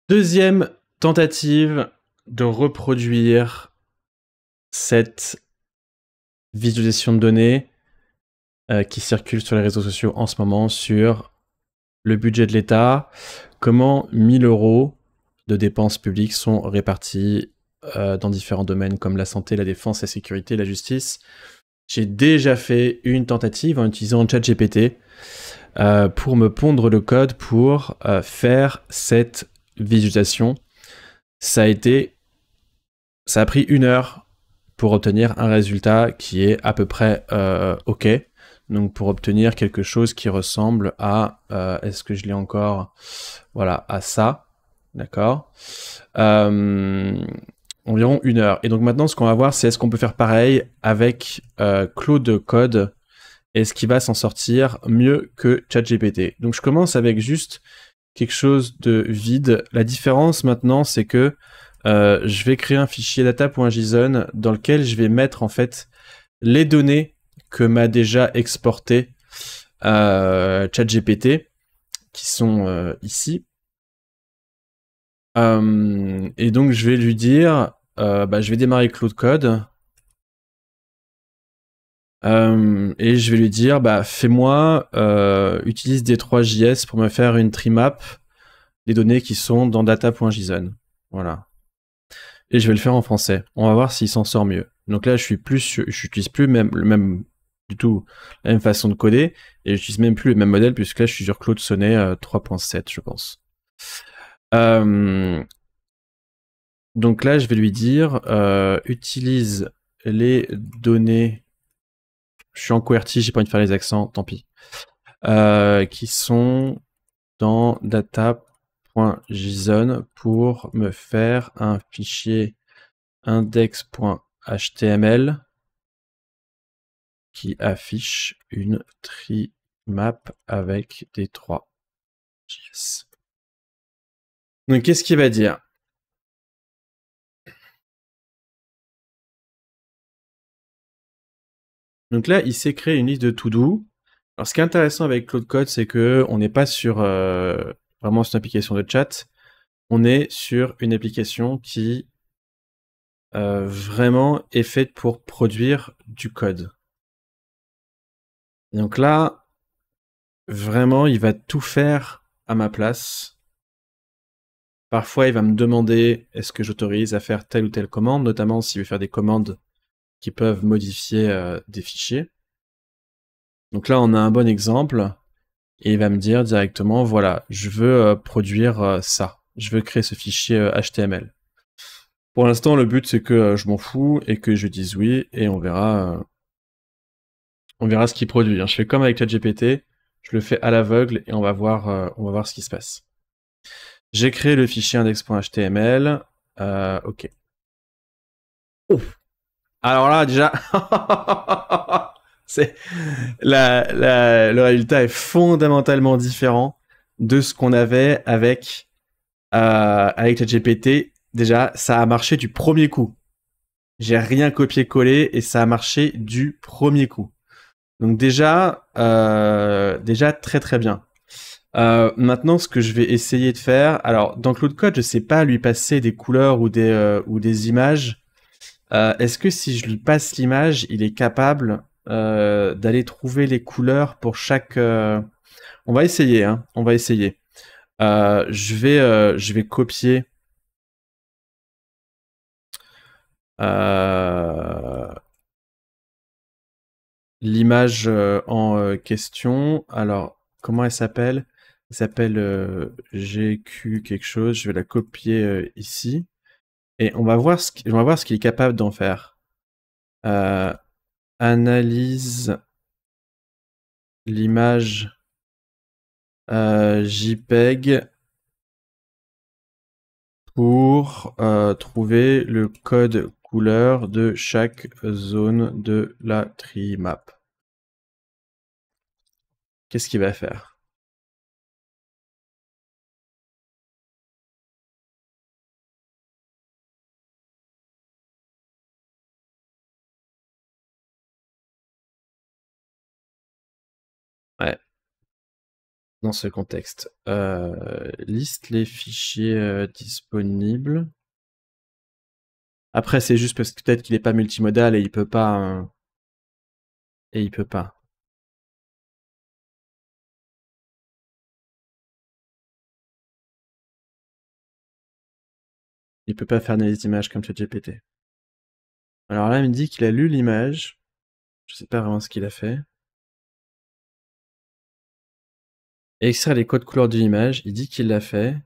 Deuxième tentative de reproduire cette visualisation de données qui circule sur les réseaux sociaux en ce moment sur le budget de l'État, comment 1000 euros de dépenses publiques sont répartis dans différents domaines comme la santé, la défense, la sécurité, la justice. J'ai déjà fait une tentative en utilisant ChatGPT pour me pondre le code pour faire cette visualisation. Ça a pris 1 heure pour obtenir un résultat qui est à peu près OK. Donc pour obtenir quelque chose qui ressemble à, est-ce que je l'ai encore, voilà, à ça, d'accord, environ 1 heure. Et donc maintenant, ce qu'on va voir, c'est est-ce qu'on peut faire pareil avec Claude Code. Est-ce qu'il va s'en sortir mieux que ChatGPT? Donc je commence avec juste quelque chose de vide. La différence maintenant, c'est que je vais créer un fichier data.json dans lequel je vais mettre en fait les données que m'a déjà exporté ChatGPT, qui sont ici. Et donc je vais lui dire, je vais démarrer Claude Code. Et je vais lui dire, fais-moi, utilise D3JS pour me faire une tree map des données qui sont dans data.json. Voilà. Et je vais le faire en français. On va voir s'il s'en sort mieux. Donc là, je n'utilise plus du tout la même façon de coder, et j'utilise même plus le même modèle, puisque là, je suis sur Claude Sonnet 3.7, je pense. Donc là, je vais lui dire, utilise les données. Je suis en QWERTY, j'ai pas envie de faire les accents, tant pis. Qui sont dans data.json pour me faire un fichier index.html qui affiche une tree map avec des 3 JS. Donc qu'est-ce qu'il va dire? Donc là, il s'est créé une liste de to-do. Alors ce qui est intéressant avec Claude Code, c'est que on n'est pas sur vraiment une application de chat. On est sur une application qui vraiment est faite pour produire du code. Donc là, vraiment, il va tout faire à ma place. Parfois, il va me demander est-ce que j'autorise à faire telle ou telle commande, notamment s'il veut faire des commandes qui peuvent modifier des fichiers. Donc là, on a un bon exemple. Et il va me dire directement, voilà, je veux produire ça. Je veux créer ce fichier HTML. Pour l'instant, le but, c'est que je m'en fous et que je dise oui, et on verra ce qu'il produit. Hein. Je fais comme avec ChatGPT, je le fais à l'aveugle et on va voir ce qui se passe. J'ai créé le fichier index.html. Ok. Oh. Alors là, déjà, le résultat est fondamentalement différent de ce qu'on avait avec ChatGPT. Déjà, ça a marché du premier coup. J'ai rien copié-collé et ça a marché du premier coup. Donc déjà très très bien. Maintenant, ce que je vais essayer de faire, alors dans Claude Code, je sais pas lui passer des couleurs ou des images. Est-ce que si je lui passe l'image, il est capable d'aller trouver les couleurs pour chaque... On va essayer, hein. On va essayer. Je vais copier l'image en question. Alors, comment elle s'appelle? Elle s'appelle GQ quelque chose. Je vais la copier ici. Et on va voir on va voir ce qu'il est capable d'en faire. Analyse l'image JPEG pour trouver le code couleur de chaque zone de la tree map. Qu'est-ce qu'il va faire? Ouais. dans ce contexte. Liste les fichiers disponibles. Après, c'est juste parce que peut-être qu'il n'est pas multimodal et il peut pas. Et il peut pas. Il peut pas faire des images comme ChatGPT. Alors là, il me dit qu'il a lu l'image. Je sais pas vraiment ce qu'il a fait. Et extraire les codes couleurs de l'image. Il dit qu'il l'a fait.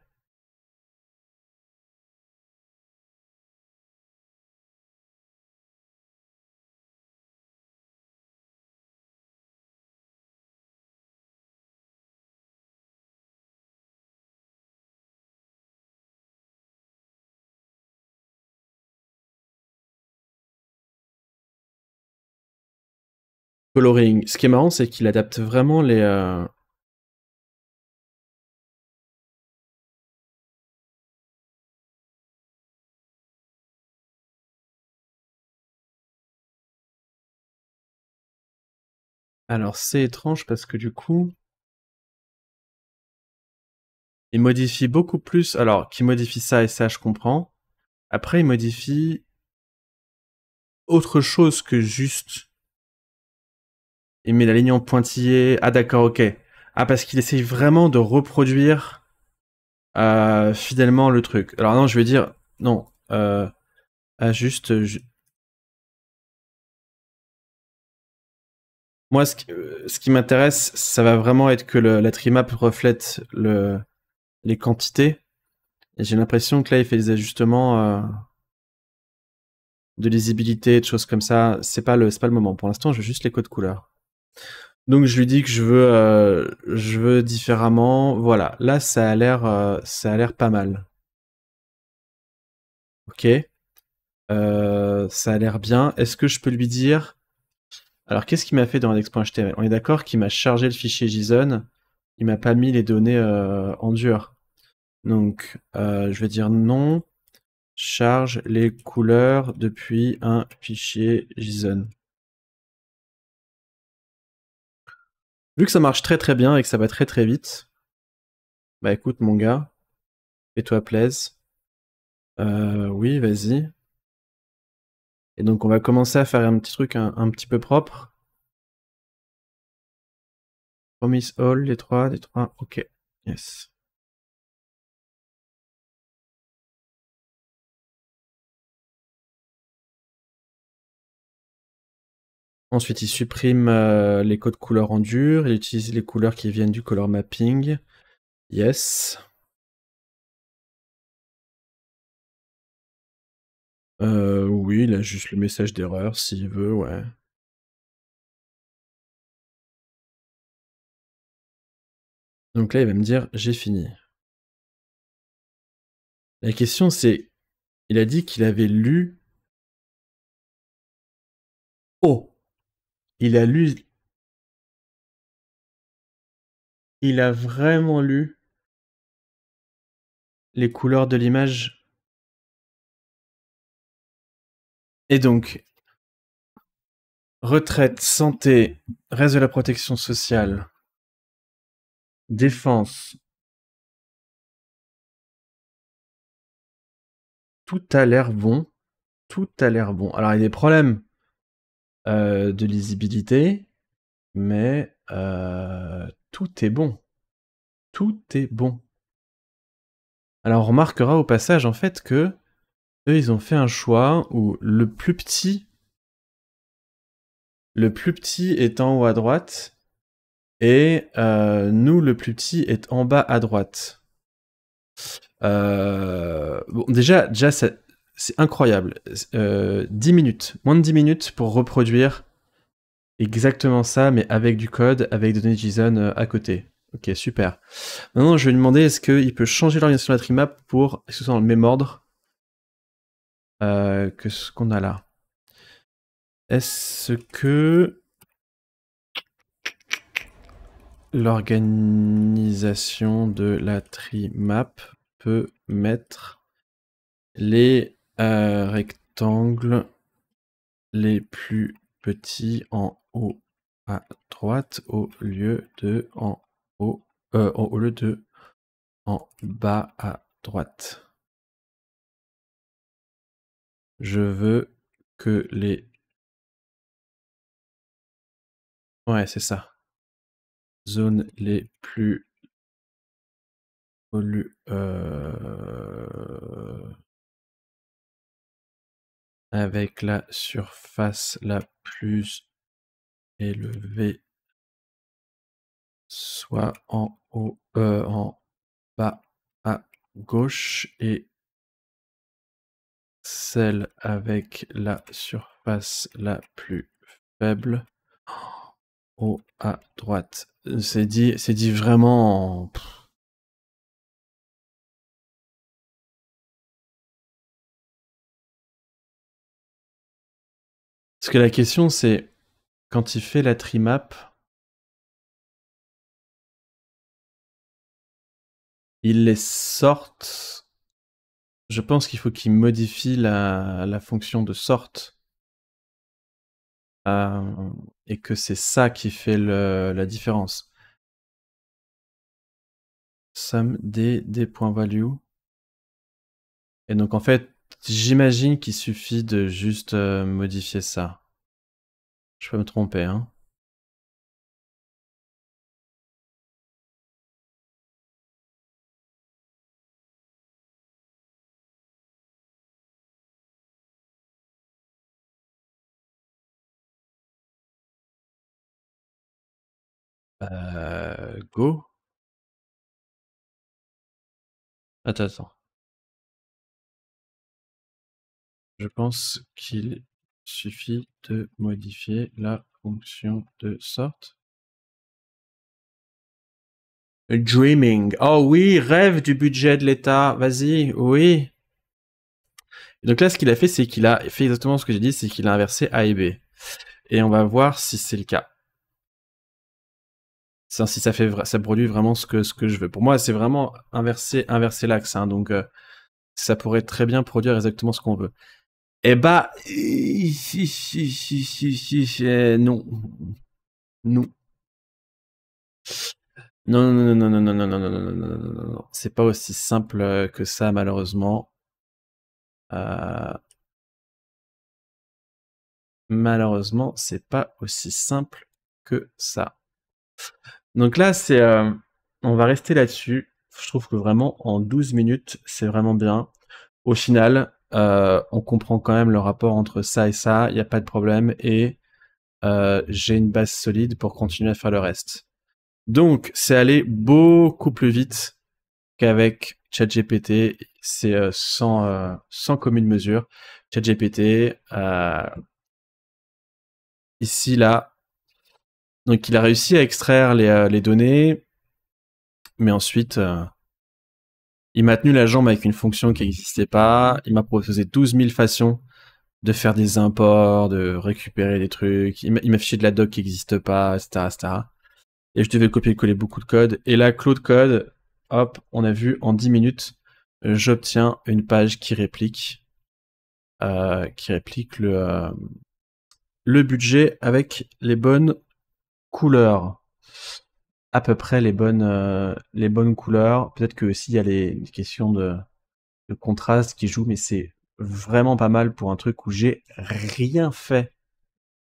Coloring. Ce qui est marrant, c'est qu'il adapte vraiment les. Alors c'est étrange parce que du coup, il modifie beaucoup plus. Alors, qu'il modifie ça et ça, je comprends. Après, il modifie autre chose que juste. Il met la ligne en pointillé. Ah d'accord, ok. Ah parce qu'il essaye vraiment de reproduire fidèlement le truc. Alors non, je vais dire non. Juste. Moi, ce qui m'intéresse, ça va vraiment être que la trimap reflète les quantités. Et j'ai l'impression que là, il fait des ajustements de lisibilité, de choses comme ça. C'est pas le moment. Pour l'instant, je veux juste les codes couleurs. Donc je lui dis que je veux différemment. Voilà, là ça a l'air pas mal. Ok, ça a l'air bien. Est-ce que je peux lui dire? Alors qu'est-ce qu'il m'a fait dans index.html? On est d'accord qu'il m'a chargé le fichier JSON. Il m'a pas mis les données en dur. Donc je vais dire non. Charge les couleurs depuis un fichier JSON. Vu que ça marche très très bien et que ça va très très vite, bah écoute mon gars, fais-toi plaise. Oui, vas-y. Et donc on va commencer à faire un petit truc un petit peu propre. Promise all, les trois, ok. Yes. Ensuite, il supprime les codes couleurs en dur, il utilise les couleurs qui viennent du color mapping. Yes. Oui, il a juste le message d'erreur s'il veut, ouais. Donc là, il va me dire j'ai fini. La question c'est, il a dit qu'il avait lu. Oh, il a lu. Il a vraiment lu les couleurs de l'image. Et donc, retraite, santé, reste de la protection sociale, défense. Tout a l'air bon. Tout a l'air bon. Alors, il y a des problèmes de lisibilité, mais tout est bon. Tout est bon. Alors, on remarquera au passage, en fait, que eux, ils ont fait un choix où le plus petit est en haut à droite, et nous, le plus petit est en bas à droite. Bon, déjà c'est incroyable. 10 minutes, moins de 10 minutes pour reproduire exactement ça, mais avec du code, avec des données JSON à côté. Ok, super. Maintenant, je vais lui demander est-ce qu'il peut changer l'organisation de la trimap pour que ce soit dans le même ordre que ce qu'on a là. Est-ce que l'organisation de la trimap peut mettre les rectangles les plus petits en haut à droite au lieu de en haut au lieu de en bas à droite. Je veux que les... Ouais, c'est ça. Zones les plus avec la surface la plus élevée, soit en haut, en bas à gauche, et celle avec la surface la plus faible haut à droite. C'est dit vraiment. Parce que la question c'est, quand il fait la trimap, il les sortent. Je pense qu'il faut qu'il modifie la fonction de sorte. Et que c'est ça qui fait la différence. Somme des points value. Et donc en fait, j'imagine qu'il suffit de juste modifier ça. Je peux me tromper, hein. Go. Attends. Je pense qu'il suffit de modifier la fonction de sorte. Dreaming. Oh oui, rêve du budget de l'État. Vas-y, oui. Et donc là, ce qu'il a fait, c'est qu'il a fait exactement ce que j'ai dit, c'est qu'il a inversé A et B. Et on va voir si c'est le cas. Si ça produit vraiment ce que je veux. Pour moi, c'est vraiment inverser l'axe. Hein, donc, ça pourrait très bien produire exactement ce qu'on veut. Eh bah, non. Non. Non, non, non, non, non, non, non, non, non, non, non, non, non, non. C'est pas aussi simple que ça, malheureusement. Malheureusement, c'est pas aussi simple que ça. Donc là, c'est, on va rester là-dessus. Je trouve que vraiment, en 12 minutes, c'est vraiment bien. Au final, on comprend quand même le rapport entre ça et ça, il n'y a pas de problème, et j'ai une base solide pour continuer à faire le reste. Donc, c'est allé beaucoup plus vite qu'avec ChatGPT, c'est sans commune mesure. ChatGPT, ici, là, donc il a réussi à extraire les données, mais ensuite, il m'a tenu la jambe avec une fonction qui n'existait pas, il m'a proposé 12 000 façons de faire des imports, de récupérer des trucs, il m'a affiché de la doc qui n'existe pas, etc., etc. Et je devais copier-coller beaucoup de code. Et là, Claude Code, hop, on a vu en 10 minutes, j'obtiens une page qui réplique le budget avec les bonnes couleurs. À peu près les bonnes couleurs. Peut-être que aussi il y a les questions de contraste qui jouent, mais c'est vraiment pas mal pour un truc où j'ai rien fait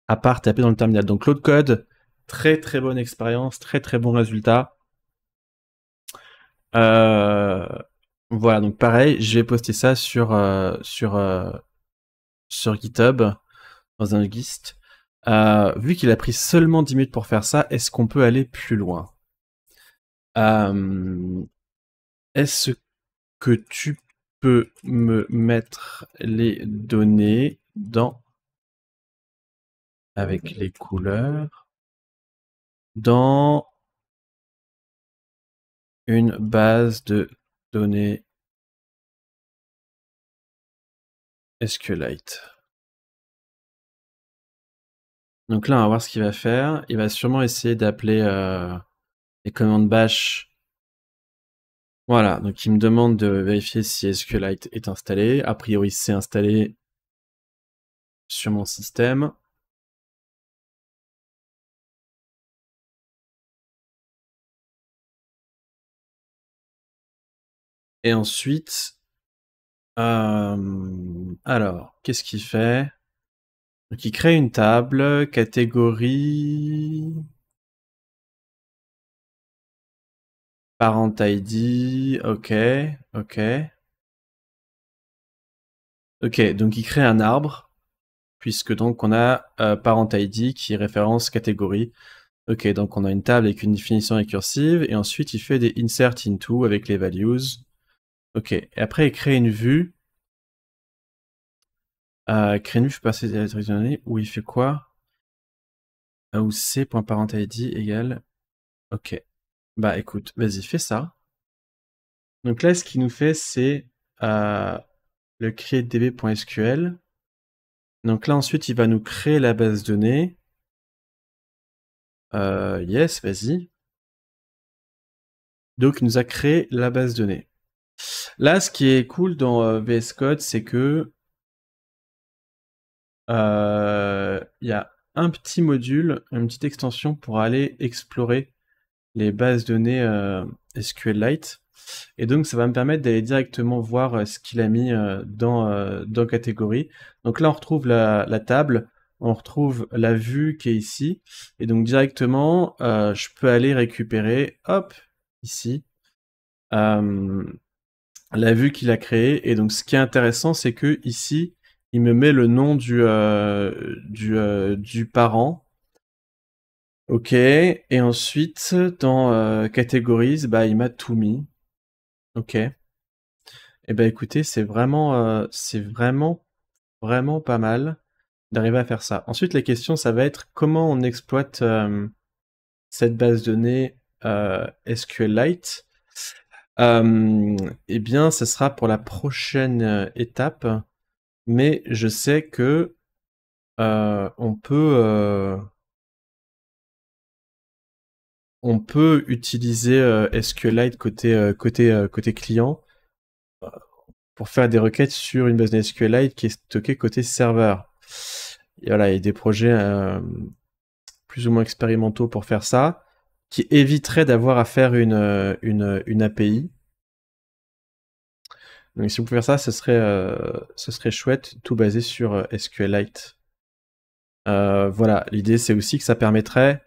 à part taper dans le terminal. Donc Claude Code, très très bonne expérience, très très bon résultat. Voilà, donc pareil, je vais poster ça sur GitHub, dans un gist. Vu qu'il a pris seulement 10 minutes pour faire ça, est-ce qu'on peut aller plus loin? Est-ce que tu peux me mettre les données avec les couleurs, dans une base de données SQLite? Donc là, on va voir ce qu'il va faire. Il va sûrement essayer d'appeler les commandes bash. Voilà, donc il me demande de vérifier si SQLite est installé. A priori, c'est installé sur mon système. Et ensuite, alors, qu'est-ce qu'il fait? Donc, il crée une table, catégorie... Parent ID, ok, ok. Ok, donc il crée un arbre, puisque donc on a Parent ID qui référence catégorie. Ok, donc on a une table avec une définition récursive, et ensuite il fait des insert into avec les values. Ok, et après il crée une vue. Crée une vue, je peux passer à la donnée, où il fait quoi? Où c.parentID égale... Ok, bah écoute, vas-y, fais ça. Donc là, ce qu'il nous fait, c'est le createDB.sql. Donc là, ensuite, il va nous créer la base de données. Yes, vas-y. Donc, il nous a créé la base de données. Là, ce qui est cool dans VS Code, c'est que il y a un petit module, une petite extension pour aller explorer les bases de données SQLite. Et donc, ça va me permettre d'aller directement voir ce qu'il a mis dans catégorie. Donc là, on retrouve la table, on retrouve la vue qui est ici. Et donc, directement, je peux aller récupérer, hop, ici, la vue qu'il a créée. Et donc, ce qui est intéressant, c'est que ici, il me met le nom du parent. Ok, et ensuite, dans Categories, bah, il m'a tout mis. Ok. Eh ben écoutez, c'est vraiment pas mal d'arriver à faire ça. Ensuite, la question, ça va être comment on exploite cette base de données SQLite. Eh bien, ce sera pour la prochaine étape, mais je sais que on peut utiliser SQLite côté client pour faire des requêtes sur une base de SQLite qui est stockée côté serveur. Et voilà, il y a des projets plus ou moins expérimentaux pour faire ça, qui éviterait d'avoir à faire une API. Donc si vous pouvez faire ça, ce serait chouette, tout basé sur SQLite. Voilà, l'idée c'est aussi que ça permettrait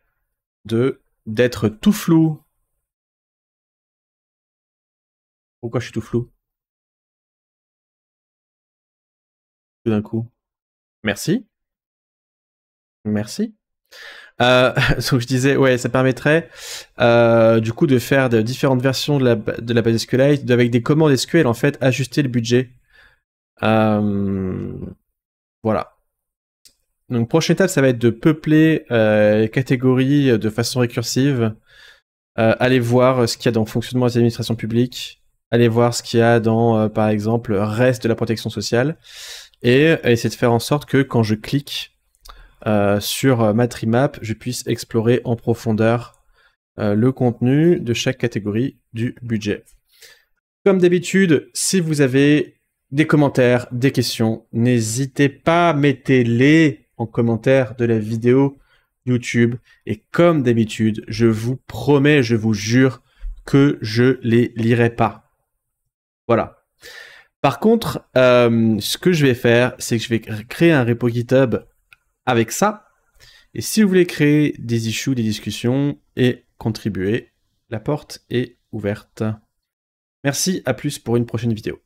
d'être tout flou. Pourquoi je suis tout flou tout d'un coup? Merci. Merci. Donc je disais, ouais, ça permettrait du coup de faire de différentes versions de la base SQLite, avec des commandes SQL en fait, ajuster le budget. Voilà. Donc prochaine étape, ça va être de peupler les catégories de façon récursive. Aller voir ce qu'il y a dans fonctionnement des administrations publiques. Aller voir ce qu'il y a dans, par exemple, reste de la protection sociale. Et essayer de faire en sorte que quand je clique sur Matrimap, je puisse explorer en profondeur le contenu de chaque catégorie du budget. Comme d'habitude, si vous avez des commentaires, des questions, n'hésitez pas, mettez-les en commentaire de la vidéo YouTube. Et comme d'habitude, je vous promets, je vous jure que je les lirai pas. Voilà. Par contre, ce que je vais faire, c'est que je vais créer un repo GitHub avec ça. Et si vous voulez créer des issues, des discussions et contribuer, la porte est ouverte. Merci, à plus pour une prochaine vidéo.